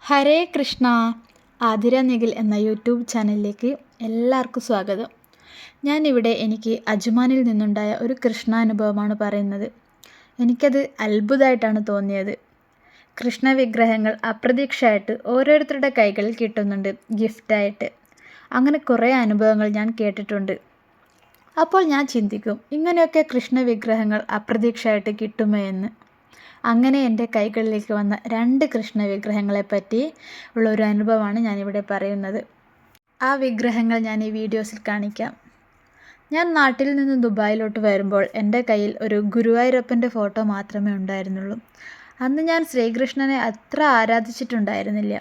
ഹരേ കൃഷ്ണ. ആതിര നിഖിൽ എന്ന യൂട്യൂബ് ചാനലിലേക്ക് എല്ലാവർക്കും സ്വാഗതം. ഞാനിവിടെ എനിക്ക് അജ്മാനിൽ നിന്നുണ്ടായ ഒരു കൃഷ്ണാനുഭവമാണ് പറയുന്നത്. എനിക്കത് അത്ഭുതമായിട്ടാണ് തോന്നിയത്. കൃഷ്ണ വിഗ്രഹങ്ങൾ അപ്രതീക്ഷിതമായിട്ട് ഓരോരുത്തരുടെ കൈകളിൽ കിട്ടുന്നുണ്ട് ഗിഫ്റ്റായിട്ട്. അങ്ങനെ കുറേ അനുഭവങ്ങൾ ഞാൻ കേട്ടിട്ടുണ്ട്. അപ്പോൾ ഞാൻ ചിന്തിക്കും, ഇങ്ങനെയൊക്കെ കൃഷ്ണ വിഗ്രഹങ്ങൾ അപ്രതീക്ഷിതമായിട്ട് കിട്ടുമോ എന്ന്. അങ്ങനെ എൻ്റെ കൈകളിലേക്ക് വന്ന 2 കൃഷ്ണ വിഗ്രഹങ്ങളെപ്പറ്റി ഉള്ള ഒരു അനുഭവമാണ് ഞാനിവിടെ പറയുന്നത്. ആ വിഗ്രഹങ്ങൾ ഞാൻ ഈ വീഡിയോസിൽ കാണിക്കാം. ഞാൻ നാട്ടിൽ നിന്ന് ദുബായിലോട്ട് വരുമ്പോൾ എൻ്റെ കയ്യിൽ ഒരു ഗുരുവായൂരപ്പൻ്റെ ഫോട്ടോ മാത്രമേ ഉണ്ടായിരുന്നുള്ളൂ. അന്ന് ഞാൻ ശ്രീകൃഷ്ണനെ അത്ര ആരാധിച്ചിട്ടുണ്ടായിരുന്നില്ല.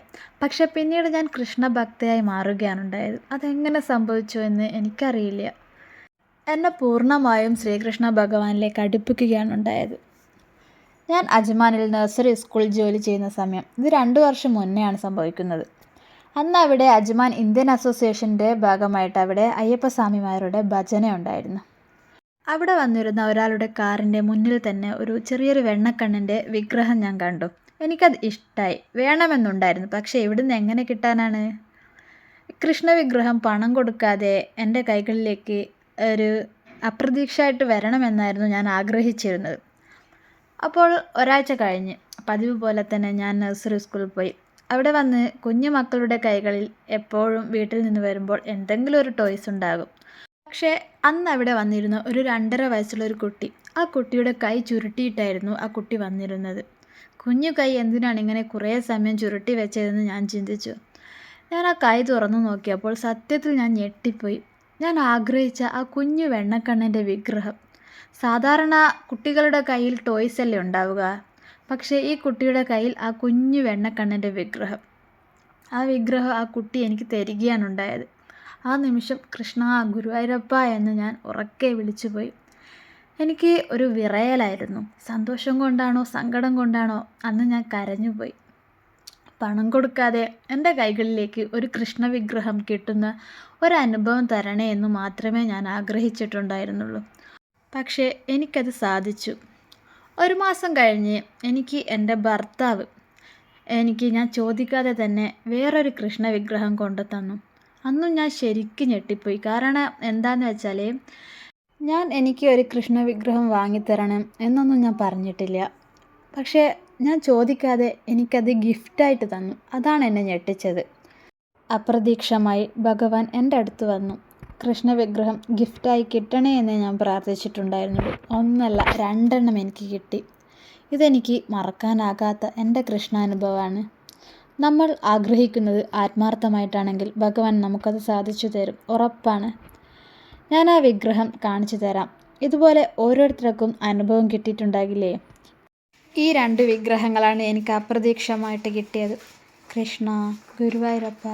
പക്ഷെ പിന്നീട് ഞാൻ കൃഷ്ണ ഭക്തയായി മാറുകയാണ് ഉണ്ടായത്. അതെങ്ങനെ സംഭവിച്ചു എന്ന് എനിക്കറിയില്ല. എന്നെ പൂർണ്ണമായും ശ്രീകൃഷ്ണ ഭഗവാനിലേക്ക് അടുപ്പിക്കുകയാണ് ഉണ്ടായത്. ഞാൻ അജ്മാനിൽ നഴ്സറി സ്കൂൾ ജോലി ചെയ്യുന്ന സമയം, ഇത് 2 വർഷം മുന്നെയാണ് സംഭവിക്കുന്നത്. അന്ന് അവിടെ അജ്മാൻ ഇന്ത്യൻ അസോസിയേഷൻ്റെ ഭാഗമായിട്ട് അവിടെ അയ്യപ്പസ്വാമിമാരുടെ ഭജന ഉണ്ടായിരുന്നു. അവിടെ വന്നിരുന്ന ഒരാളുടെ കാറിൻ്റെ മുന്നിൽ തന്നെ ഒരു ചെറിയൊരു വെണ്ണക്കണ്ണൻ്റെ വിഗ്രഹം ഞാൻ കണ്ടു. എനിക്കത് ഇഷ്ടമായി, വേണമെന്നുണ്ടായിരുന്നു. പക്ഷേ ഇവിടുന്ന് എങ്ങനെ കിട്ടാനാണ്? കൃഷ്ണ വിഗ്രഹം പണം കൊടുക്കാതെ എൻ്റെ കൈകളിലേക്ക് ഒരു അപ്രതീക്ഷിതമായിട്ട് വരണമെന്നായിരുന്നു ഞാൻ ആഗ്രഹിച്ചിരുന്നത്. അപ്പോൾ ഒരാഴ്ച കഴിഞ്ഞ് പതിവ് പോലെ തന്നെ ഞാൻ നഴ്സറി സ്കൂളിൽ പോയി. അവിടെ വന്ന് കുഞ്ഞു മക്കളുടെ കൈകളിൽ എപ്പോഴും വീട്ടിൽ നിന്ന് വരുമ്പോൾ എന്തെങ്കിലും ഒരു ടോയ്സ് ഉണ്ടാകും. പക്ഷേ അന്ന് അവിടെ വന്നിരുന്ന ഒരു 2.5 വയസ്സുള്ള ഒരു കുട്ടി. ആ കുട്ടിയുടെ കൈ ചുരുട്ടിയിട്ടായിരുന്നു ആ കുട്ടി വന്നിരുന്നത്. കുഞ്ഞു കൈ എന്തിനാണ് ഇങ്ങനെ കുറേ സമയം ചുരുട്ടി വെച്ചതെന്ന് ഞാൻ ചിന്തിച്ചു. ഞാൻ ആ കൈ തുറന്നു നോക്കിയപ്പോൾ സത്യത്തിൽ ഞാൻ ഞെട്ടിപ്പോയി. ഞാൻ ആഗ്രഹിച്ച ആ കുഞ്ഞു വെണ്ണക്കണ്ണൻ്റെ വിഗ്രഹം. സാധാരണ കുട്ടികളുടെ കയ്യിൽ ടോയ്സ് അല്ലേ ഉണ്ടാവുക, പക്ഷേ ഈ കുട്ടിയുടെ കയ്യിൽ ആ കുഞ്ഞു വെണ്ണക്കണ്ണൻ്റെ വിഗ്രഹം. ആ വിഗ്രഹം ആ കുട്ടി എനിക്ക് തരികയാണ് ഉണ്ടായത്. ആ നിമിഷം കൃഷ്ണ ഗുരുവായൂരപ്പ എന്ന് ഞാൻ ഉറക്കെ വിളിച്ചുപോയി. എനിക്ക് ഒരു വിറയലായിരുന്നു. സന്തോഷം കൊണ്ടാണോ സങ്കടം കൊണ്ടാണോ അന്ന് ഞാൻ കരഞ്ഞുപോയി. പണം കൊടുക്കാതെ എൻ്റെ കൈകളിലേക്ക് ഒരു കൃഷ്ണ വിഗ്രഹം കിട്ടുന്ന ഒരനുഭവം തരണേ എന്ന് മാത്രമേ ഞാൻ ആഗ്രഹിച്ചിട്ടുണ്ടായിരുന്നുള്ളൂ. പക്ഷേ എനിക്കത് സാധിച്ചു. 1 മാസം കഴിഞ്ഞ് എനിക്ക് എൻ്റെ ഭർത്താവ് ഞാൻ ചോദിക്കാതെ തന്നെ വേറൊരു കൃഷ്ണ വിഗ്രഹം കൊണ്ടു തന്നു. അന്നും ഞാൻ ശരിക്കും ഞെട്ടിപ്പോയി. കാരണം എന്താണെന്ന് വെച്ചാൽ എനിക്ക് ഒരു കൃഷ്ണ വിഗ്രഹം വാങ്ങിത്തരണം എന്നൊന്നും ഞാൻ പറഞ്ഞിട്ടില്ല. പക്ഷേ ഞാൻ ചോദിക്കാതെ എനിക്കത് ഗിഫ്റ്റായിട്ട് തന്നു. അതാണ് എന്നെ ഞെട്ടിച്ചത്. അപ്രതീക്ഷിതമായി ഭഗവാൻ എൻ്റെ അടുത്ത് വന്നു. കൃഷ്ണ വിഗ്രഹം ഗിഫ്റ്റായി കിട്ടണേ എന്ന് ഞാൻ പ്രാർത്ഥിച്ചിട്ടുണ്ടായിരുന്നുള്ളൂ. 1 അല്ല 2 എനിക്ക് കിട്ടി. ഇതെനിക്ക് മറക്കാനാകാത്ത എൻ്റെ കൃഷ്ണാനുഭവമാണ്. നമ്മൾ ആഗ്രഹിക്കുന്നത് ആത്മാർത്ഥമായിട്ടാണെങ്കിൽ ഭഗവാൻ നമുക്കത് സാധിച്ചു തരും, ഉറപ്പാണ്. ഞാൻ ആ വിഗ്രഹം കാണിച്ചു തരാം. ഇതുപോലെ ഓരോരുത്തർക്കും അനുഭവം കിട്ടിയിട്ടുണ്ടാകില്ലേ? ഈ 2 വിഗ്രഹങ്ങളാണ് എനിക്ക് അപ്രതീക്ഷിതമായിട്ട് കിട്ടിയത്. കൃഷ്ണ ഗുരുവായൂരപ്പ.